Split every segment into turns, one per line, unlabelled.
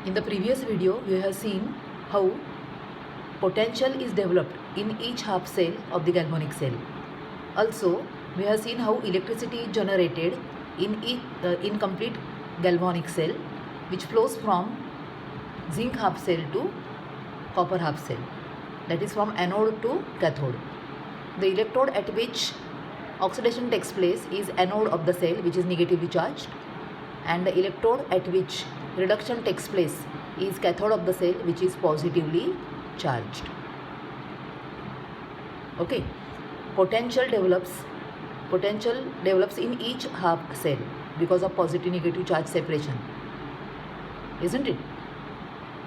In the previous video, we have seen how potential is developed in each half cell of the galvanic cell. Also, we have seen how electricity is generated in incomplete galvanic cell, which flows from zinc half cell to copper half cell, that is from anode to cathode. The electrode at which oxidation takes place is anode of the cell, which is negatively charged, and the electrode at which reduction takes place is cathode of the cell, which is positively charged. Okay, potential develops in each half cell because of positive negative charge separation, isn't it?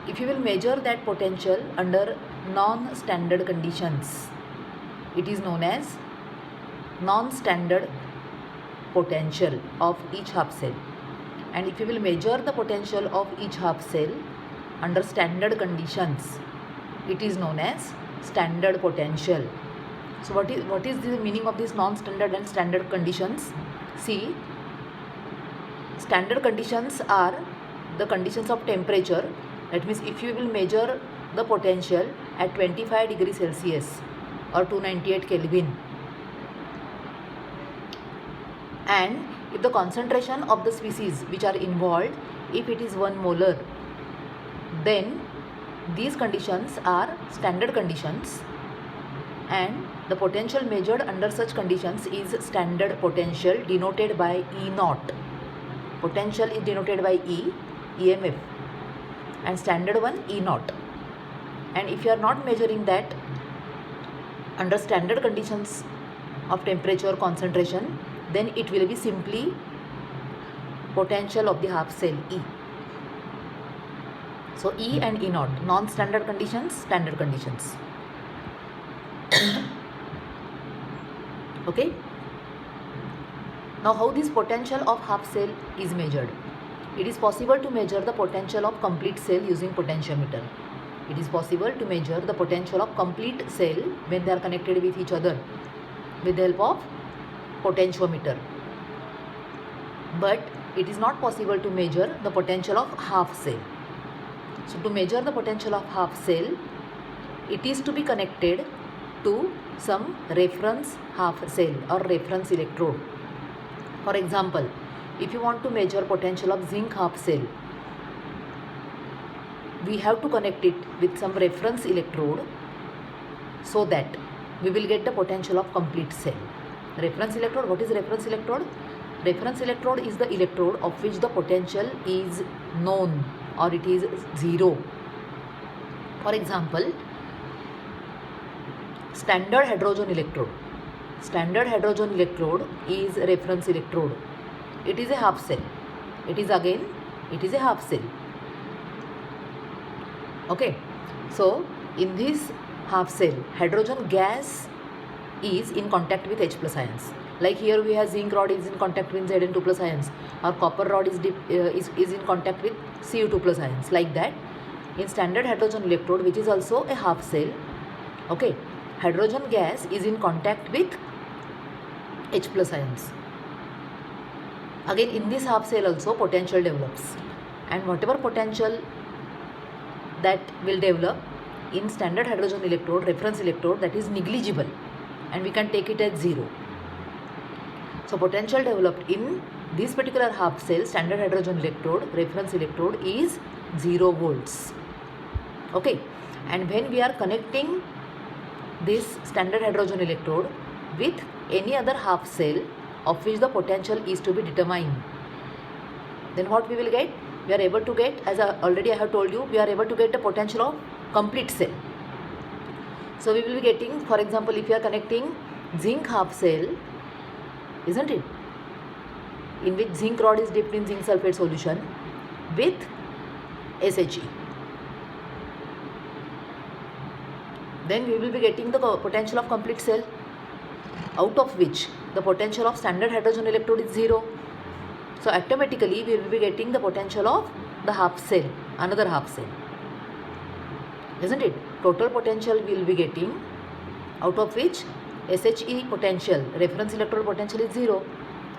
If you will measure that potential under non-standard conditions, it is known as non-standard potential of each half cell. And if you will measure the potential of each half cell under standard conditions, it is known as standard potential. So what is the meaning of these non-standard and standard conditions? See, standard conditions are the conditions of temperature. That means if you will measure the potential at 25 degrees Celsius or 298 Kelvin, and if the concentration of the species which are involved, if it is 1 molar, then these conditions are standard conditions, and the potential measured under such conditions is standard potential, denoted by E naught. Potential is denoted by E, EMF, and standard one E naught. And if you are not measuring that under standard conditions of temperature, concentration, then it will be simply potential of the half cell E. So E and E naught, non-standard conditions, standard conditions. Okay. Now how this potential of half cell is measured? It is possible to measure the potential of complete cell using potentiometer. It is possible to measure the potential of complete cell when they are connected with each other with the help of potentiometer. But it is not possible to measure the potential of half cell. So to measure the potential of half cell, it is to be connected to some reference half cell or reference electrode. For example, if you want to measure potential of zinc half cell, we have to connect it with some reference electrode so that we will get the potential of complete cell. Reference electrode, what is reference electrode? Reference electrode is the electrode of which the potential is known or it is zero. For example, standard hydrogen electrode. Standard hydrogen electrode is reference electrode. It is a half cell. It is a half cell. Okay. So in this half cell, hydrogen gas is in contact with H plus ions. Like here we have zinc rod is in contact with Zn2 plus ions, or copper rod is in contact with Cu2 plus ions. Like that, in standard hydrogen electrode, which is also a half cell, okay, hydrogen gas is in contact with H plus ions. Again, in this half cell also potential develops, and whatever potential that will develop in standard hydrogen electrode, reference electrode, that is negligible, and we can take it as zero. So potential developed in this particular half cell, standard hydrogen electrode, reference electrode, is 0 volts. Okay, and when we are connecting this standard hydrogen electrode with any other half cell of which the potential is to be determined, then what we will get? We are able to get, as I have told you, we are able to get the potential of complete cell. So we will be getting, for example, if you are connecting zinc half cell, isn't it, in which zinc rod is dipped in zinc sulfate solution with SHE, then we will be getting the potential of complete cell, out of which the potential of standard hydrogen electrode is 0. So automatically we will be getting the potential of the half cell, another half cell, isn't it? Total potential we will be getting, out of which SHE potential, reference electrode potential, is 0.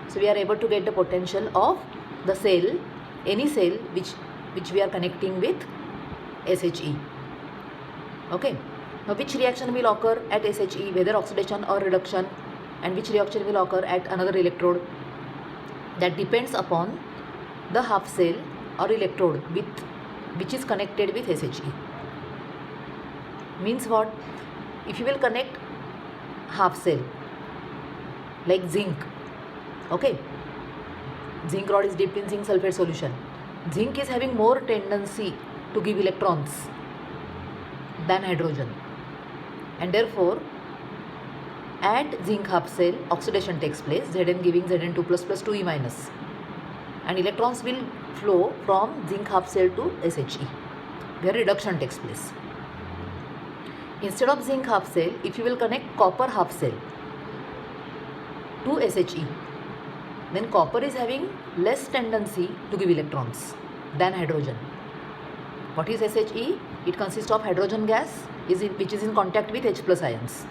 So we are able to get the potential of the cell, any cell which which we are connecting with SHE. Okay. Now which reaction will occur at SHE, whether oxidation or reduction, and which reaction will occur at another electrode? That depends upon the half cell or electrode which is connected with SHE. Means what? If you will connect half cell like zinc, okay, zinc rod is dipped in zinc sulfate solution. Zinc is having more tendency to give electrons than hydrogen, and therefore at zinc half cell oxidation takes place, Zn giving Zn2 plus 2e minus, and electrons will flow from zinc half cell to SHE, where reduction takes place. Instead of zinc half cell, if you will connect copper half cell to SHE, then copper is having less tendency to give electrons than hydrogen. What is SHE? It consists of hydrogen gas which is in contact with H plus ions.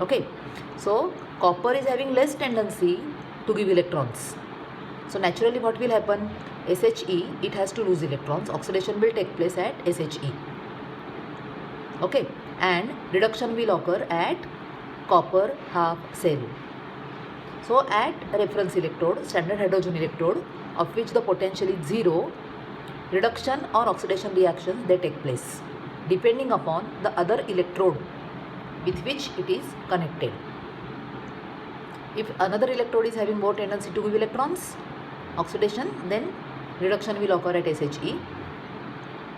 Okay, so copper is having less tendency to give electrons. So naturally what will happen? SHE, it has to lose electrons. Oxidation will take place at SHE. Okay, and reduction will occur at copper half cell. So at reference electrode, standard hydrogen electrode, of which the potential is 0, reduction or oxidation reactions they take place depending upon the other electrode with which it is connected. If another electrode is having more tendency to give electrons, oxidation, then reduction will occur at SHE.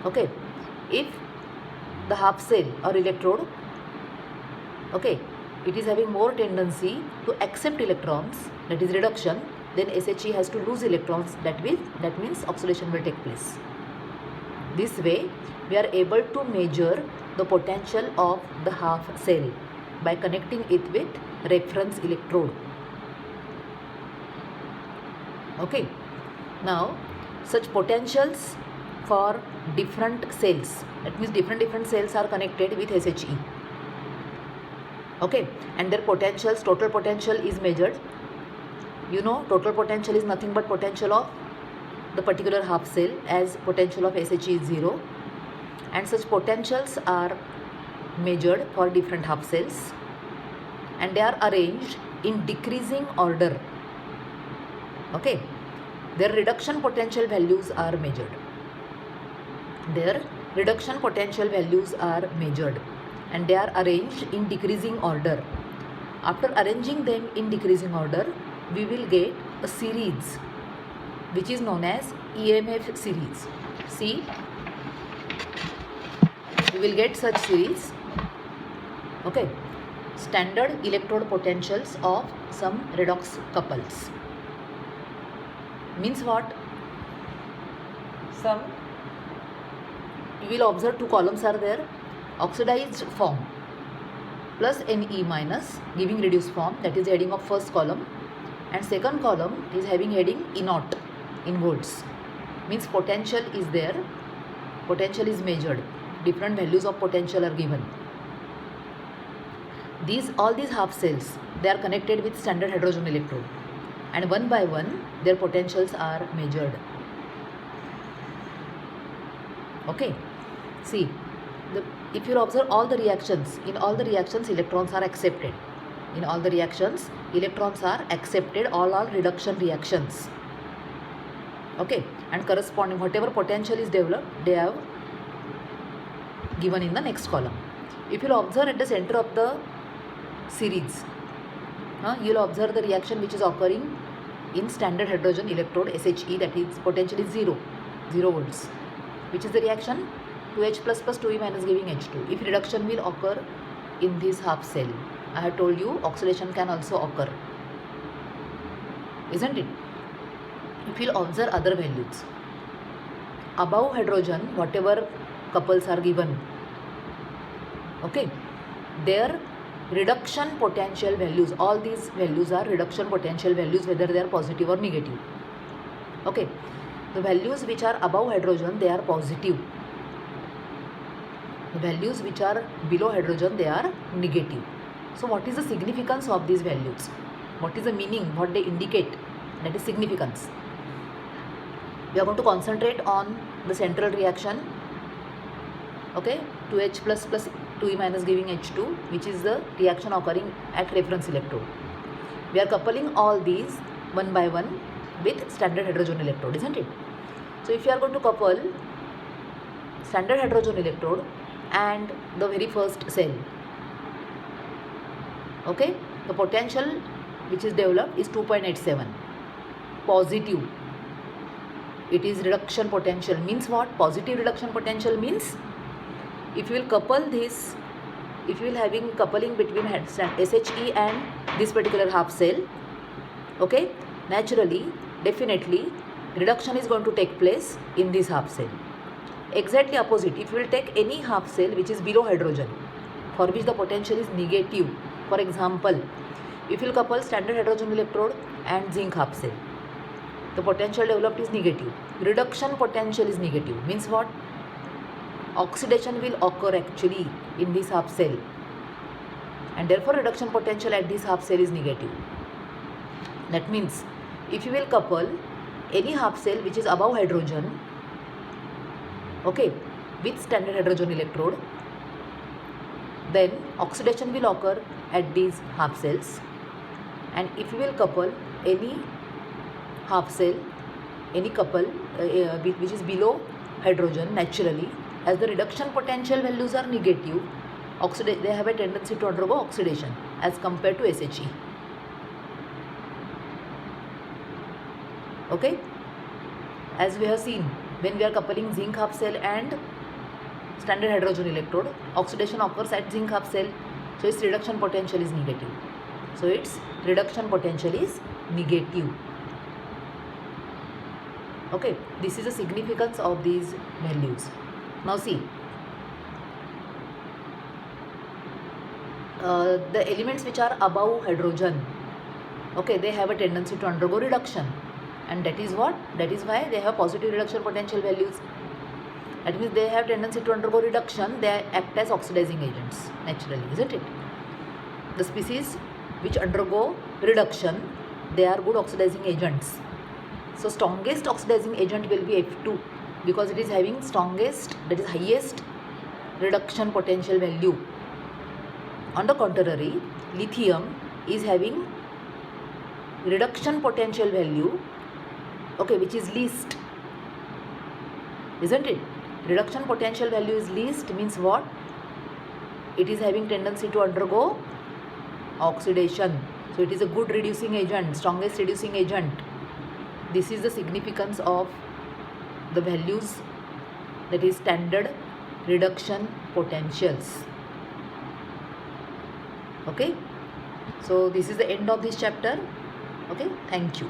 Okay, if the half cell or electrode, okay, it is having more tendency to accept electrons, that is reduction, then SHE has to lose electrons, that means oxidation will take place. This way we are able to measure the potential of the half cell by connecting it with reference electrode. Okay, now such potentials for different cells, that means different cells are connected with SHE. Okay, and their potentials, total potential is measured. You know, total potential is nothing but potential of the particular half cell, as potential of SHE is 0, and such potentials are measured for different half cells, and they are arranged in decreasing order. Okay, their reduction potential values are measured. And they are arranged in decreasing order. After arranging them in decreasing order, we will get a series which is known as EMF series. See, we will get such series. Okay, standard electrode potentials of some redox couples. Means what? You will observe two columns are there. Oxidized form plus Ne minus giving reduced form, that is the heading of first column, and second column is having heading E naught in volts. Means potential is there, potential is measured, different values of potential are given. All these half cells, they are connected with standard hydrogen electrode, and one by one their potentials are measured. Okay, see, if you observe all the reactions, in all the reactions electrons are accepted. In all the reactions electrons are accepted, all are reduction reactions. Okay, and corresponding whatever potential is developed, they have given in the next column. If you will observe at the center of the series, you will observe the reaction which is occurring in standard hydrogen electrode SHE, that is potential is 0 volts. Which is the reaction? 2H plus 2E minus giving H2. If reduction will occur in this half cell, I have told you oxidation can also occur, isn't it? If you will observe other values, above hydrogen whatever couples are given, okay, their reduction potential values, all these values are reduction potential values, whether they are positive or negative. Okay, the values which are above hydrogen, they are positive. The values which are below hydrogen, they are negative. So what is the significance of these values? What is the meaning? What they indicate? That is significance. We are going to concentrate on the central reaction, okay, 2H plus 2E minus giving H2, which is the reaction occurring at reference electrode. We are coupling all these one by one with standard hydrogen electrode, isn't it? So if you are going to couple standard hydrogen electrode and the very first cell, okay, the potential which is developed is 2.87 positive. It is reduction potential. Means what? Positive reduction potential means if you will couple this, if you will having coupling between SHE and this particular half cell, okay, naturally, definitely reduction is going to take place in this half cell. Exactly opposite, if you will take any half cell which is below hydrogen, for which the potential is negative, for example, if you will couple standard hydrogen electrode and zinc half cell, the potential developed is negative. Reduction potential is negative. Means what? Oxidation will occur actually in this half cell, and therefore reduction potential at this half cell is negative. That means if you will couple any half cell which is above hydrogen, okay, with standard hydrogen electrode, then oxidation will occur at these half cells. And if you will couple any half cell, any couple which is below hydrogen, naturally, as the reduction potential values are negative, they have a tendency to undergo oxidation as compared to SHE. Okay, as we have seen, when we are coupling zinc half cell and standard hydrogen electrode, oxidation occurs at zinc half cell, so its reduction potential is negative. So its reduction potential is negative. Okay, this is the significance of these values. Now see, the elements which are above hydrogen, okay, they have a tendency to undergo reduction, and that is what? That is why they have positive reduction potential values. That means they have tendency to undergo reduction, they act as oxidizing agents naturally, isn't it? The species which undergo reduction, they are good oxidizing agents. So strongest oxidizing agent will be F2, because it is having strongest, that is highest reduction potential value. On the contrary, lithium is having reduction potential value, okay, which is least, isn't it? Reduction potential value is least means what? It is having tendency to undergo oxidation. So it is a good reducing agent, strongest reducing agent. This is the significance of the values, that is standard reduction potentials. Okay, so this is the end of this chapter. Okay, thank you.